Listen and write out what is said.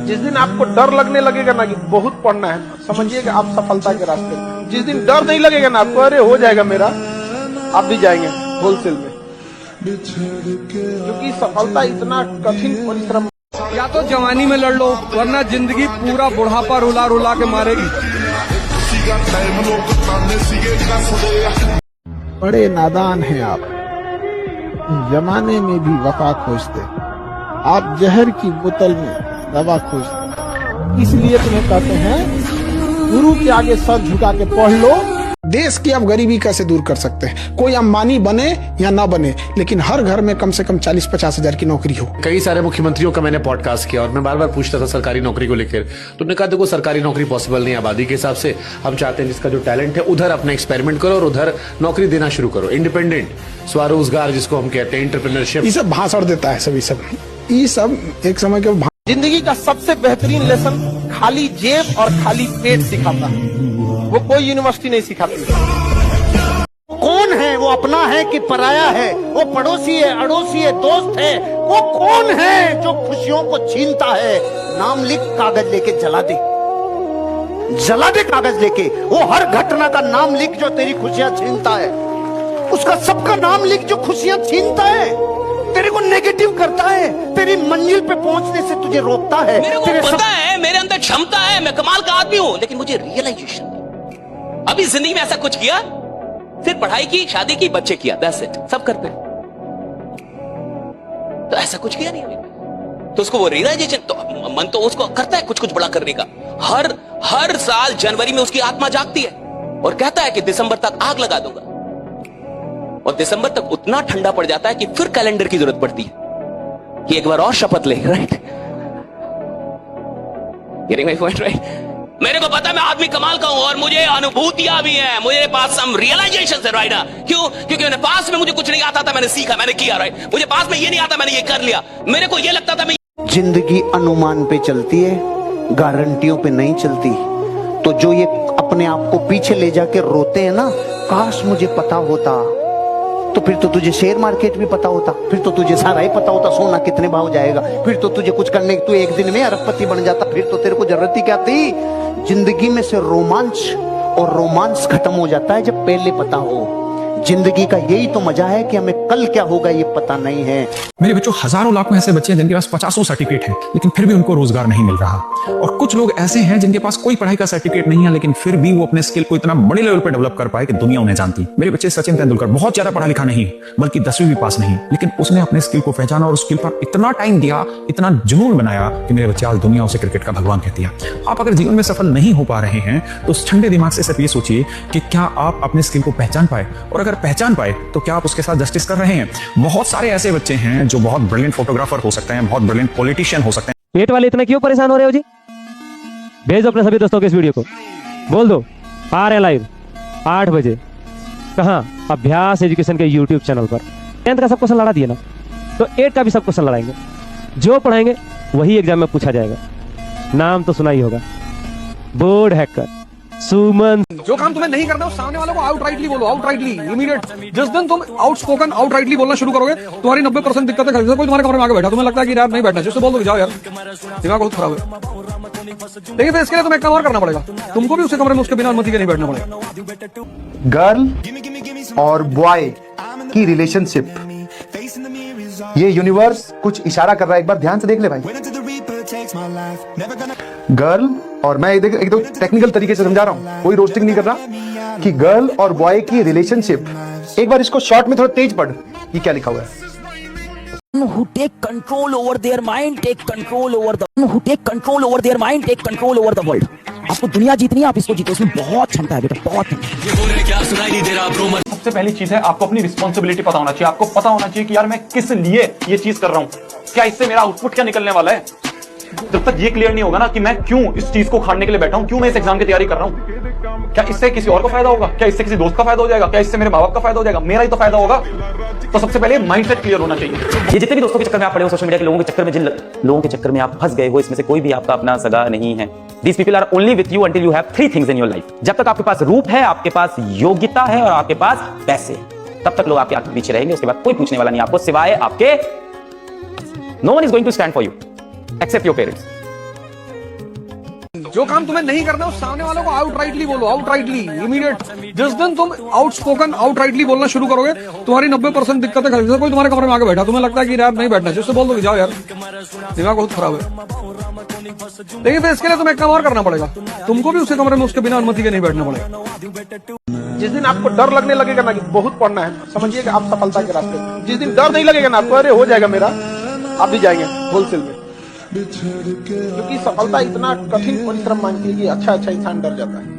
जिस दिन आपको डर लगने लगेगा ना कि बहुत पढ़ना है, समझिए कि आप सफलता के रास्ते में। जिस दिन डर नहीं लगेगा ना आपको, अरे हो जाएगा मेरा, आप भी जाएंगे होलसेल में, क्योंकि सफलता इतना कठिन परिश्रम। या तो जवानी में लड़ लो, वरना जिंदगी पूरा बुढ़ापा रुला रुला के मारेगी। बड़े नादान हैं आप, जमाने में भी वफा खोजते, आप जहर की बोतल में दवा खोजते। इसलिए तुम्हें कहते हैं गुरु के आगे सर झुका के पढ़ लो। देश की आप गरीबी कैसे दूर कर सकते हैं? कोई अंबानी बने या ना बने, लेकिन हर घर में कम से कम 40-50 हजार की नौकरी हो। कई सारे मुख्यमंत्रियों का मैंने पॉडकास्ट किया और मैं बार बार पूछता था सरकारी नौकरी को लेकर, तो उन्होंने कहा देखो सरकारी नौकरी पॉसिबल नहीं, आबादी के हिसाब से हम चाहते हैं जिसका जो टैलेंट है उधर अपना एक्सपेरिमेंट करो और उधर नौकरी देना शुरू करो। इंडिपेंडेंट स्वरोजगार जिसको हम कहते हैं, एंटरप्रेन्योरशिप, ये सब भाषण देता है सभी सब, ये सब एक समय के जिंदगी का सबसे बेहतरीन लेसन खाली जेब और खाली पेट सिखाता है, वो कोई यूनिवर्सिटी नहीं सिखाती। कौन है वो, अपना है कि पराया है? वो पड़ोसी है, अड़ोसी है, दोस्त है? वो कौन है जो खुशियों को छीनता है? नाम लिख कागज लेके जला दे, जला दे कागज लेके। वो हर घटना का नाम लिख जो तेरी खुशियां छीनता है, उसका सबका नाम लिख जो खुशियां छीनता है, तेरे को नेगेटिव करता है, तेरी मंजिल पे पहुंचने से तुझे रोकता है। मेरे को पता है मेरे अंदर क्षमता है, मैं कमाल का आदमी हूं, लेकिन मुझे रियलाइजेशन अभी जिंदगी में ऐसा कुछ किया, सिर्फ पढ़ाई की, शादी की, बच्चे किया, दैट्स इट, सब करते हैं, तो ऐसा कुछ किया नहीं अभी। तो उसको वो रियलाइजेशन, तो मन तो उसको करता है कुछ कुछ बड़ा करने का। हर साल जनवरी में उसकी आत्मा जागती है और कहता है कि दिसंबर तक आग लगा दूंगा, और दिसंबर तक उतना ठंडा पड़ जाता है कि फिर कैलेंडर की जरूरत पड़ती है कि एक बार और शपथ ले, right? Getting my point, right? मेरे को पता है मैं आदमी कमाल का हूं और मुझे अनुभूतियां भी हैं, मुझे पास सम रियलाइजेशन है, राइट? क्यों? क्योंकि मैंने पास में मुझे कुछ नहीं आता था, मैंने सीखा, मैंने किया, राइट? मुझे पास में ये नहीं आता, मैंने ये कर लिया। मेरे को ये लगता था मैं, जिंदगी अनुमान पे चलती है, गारंटियों पे नहीं चलती। तो जो ये अपने आप को पीछे ले जाके रोते हैं ना, काश मुझे पता होता, तो फिर तो तुझे शेयर मार्केट भी पता होता, फिर तो तुझे सारा ही पता होता, सोना कितने भाव जाएगा, फिर तो तुझे कुछ करने तू एक दिन में अरबपति बन जाता, फिर तो तेरे को जरूरत ही क्या थी? जिंदगी में से रोमांच, और रोमांस खत्म हो जाता है जब पहले पता हो। जिंदगी का यही तो मजा है कि हमें कल क्या होगा ये पता नहीं है। मेरे बच्चों, हजारों लाखों ऐसे बच्चे हैं जिनके पास 50 सर्टिफिकेट हैं, लेकिन फिर भी उनको रोजगार नहीं मिल रहा। और कुछ लोग ऐसे हैं जिनके पास कोई पढ़ाई का सर्टिफिकेट नहीं है, लेकिन फिर भी वो अपने स्किल को इतना बड़े लेवल पर डेवलप कर पाए कि दुनिया उन्हें जानती। मेरे बच्चे सचिन तेंदुलकर बहुत ज्यादा पढ़ा लिखा नहीं, बल्कि 10वीं भी पास नहीं, लेकिन उसने अपने स्किल को पहचाना और उस स्किल पर इतना टाइम दिया, इतना जुनून बनाया कि मेरे बच्चे आज दुनिया उसे क्रिकेट का भगवान कहती है। आप अगर जीवन में सफल नहीं हो पा रहे हैं तो उस ठंडे दिमाग से सिर्फ ये सोचिए कि क्या आप अपने स्किल को पहचान पाए, और अगर पहचान पाए तो क्या आप उसके साथ जस्टिस कर रहे हैं। बहुत सारे ऐसे बच्चे हैं जो बहुत ब्रिलियंट फोटोग्राफर हो सकते हैं, बहुत ब्रिलियंट पॉलिटिशियन हो सकते हैं। पेट वाले इतना क्यों परेशान हो रहे हो जी? भेज दो अपने सभी दोस्तों को इस वीडियो को, बोल दो आ रहे लाइव 8 बजे, कहां? अभ्यास एजुकेशन के यूट्यूब चैनल पर। 10th का सब क्वेश्चन लड़ा दिया ना, तो 8 का भी सब क्वेश्चन लड़ाएंगे। जो पढ़ाएंगे वही एग्जाम में पूछा जाएगा। नाम तो सुना ही होगा, बोर्ड हैकर सुमन। जो काम तुम्हें नहीं करना, सामने वालों को आउटराइटली बोलो, आउटराइटली, इमीडिएट। जिस दिन तुम आउटस्पोकन आउटराइटली बोलना शुरू करोगे, तुम्हारी 90% दिक्कतें खत्म। कोई तुम्हारे कमरे में आगे बैठा, तुम्हें लगता है कि यार नहीं बैठना, जिससे बोल दो जाओ यार, दिमाग बहुत खराब है। लेकिन फिर इसके लिए तुम्हें एक काम और करना पड़ेगा, तुमको भी उसके कमरे में उसके बिना अनुमति के नहीं बैठना पड़ेगा। गर्ल और बॉय की रिलेशनशिप, ये यूनिवर्स कुछ इशारा कर रहा है, एक बार ध्यान से देख ले भाई। गर्ल और मैं एक तो टेक्निकल तरीके से समझा रहा हूं, कोई रोस्टिंग नहीं कर रहा, कि गर्ल और बॉय की रिलेशनशिप। एक बार इसको शॉर्ट में थोड़ा तेज पढ़, ये क्या लिखा हुआ है? Who take control over their mind, take control over the who take control over their mind, take control over the world. आपको दुनिया जीतनी है, आप इसको जीतो, उसमें बहुत क्षमता है बेटा, बहुत। सबसे पहली चीज है आपको अपनी रिस्पॉन्सिबिलिटी पता होना चाहिए। आपको पता होना चाहिए कि यार मैं किस लिए ये चीज कर रहा हूँ, क्या इससे मेरा आउटपुट क्या निकलने वाला है। जब तक ये क्लियर नहीं होगा ना कि मैं क्यों इस चीज को खाने के लिए बैठा हूं, क्यों मैं इस एग्जाम की तैयारी कर रहा हूं, क्या इससे किसी और को फायदा होगा, क्या इससे किसी दोस्त का फायदा हो जाएगा, क्या इससे मेरे माँ बाप का फायदा हो जाएगा, मेरा ही तो फायदा होगा। तो सबसे पहले माइंडसेट क्लियर होना चाहिए। ये जितने भी दोस्तों के चक्कर में आप पड़े हो, सोशल मीडिया के लोगों के चक्कर में, जिन लोगों के चक्कर में आप फंस गए हो, इसमें से कोई भी आपका अपना सगा नहीं है। These people are only with you until you have 3 things in your life. जब तक आपके पास रूप है, आपके पास योग्यता है और आपके पास पैसे, तब तक लोग आपके आगे पीछे रहेंगे। उसके बाद कोई पूछने वाला नहीं आपको, सिवाय आपके। No one is going to stand for you except your parents. जो काम तुम्हें नहीं करना उस सामने वालों को आउटराइटली बोलो, आउटराइटली, इमीडिएट। जिस दिन तुम आउटस्पोकन आउटराइटली बोलना शुरू करोगे, तुम्हारी 90% दिक्कतें खत्म। जैसे कोई तुम्हारे कमरे में आके बैठा, तुम्हें लगता है कि यार नहीं बैठना, जिससे बोल दो कि जाओ यार, दिमाग बहुत खराब है। लेकिन फिर इसके लिए तुम्हें एक काम और करना पड़ेगा, तुमको भी उसके कमरे में उसके बिना अनुमति के नहीं बैठना पड़ेगा। जिस दिन आपको डर लगने लगेगा ना कि बहुत पढ़ना है, समझिए कि आप सफलता के रास्ते पे। जिस दिन डर नहीं लगेगा ना आपको, अरे हो जाएगा मेरा, आप भी जाएंगे होलसेल में। क्योंकि सफलता इतना कठिन परिश्रम मांगती है कि अच्छा इंसान डर जाता है।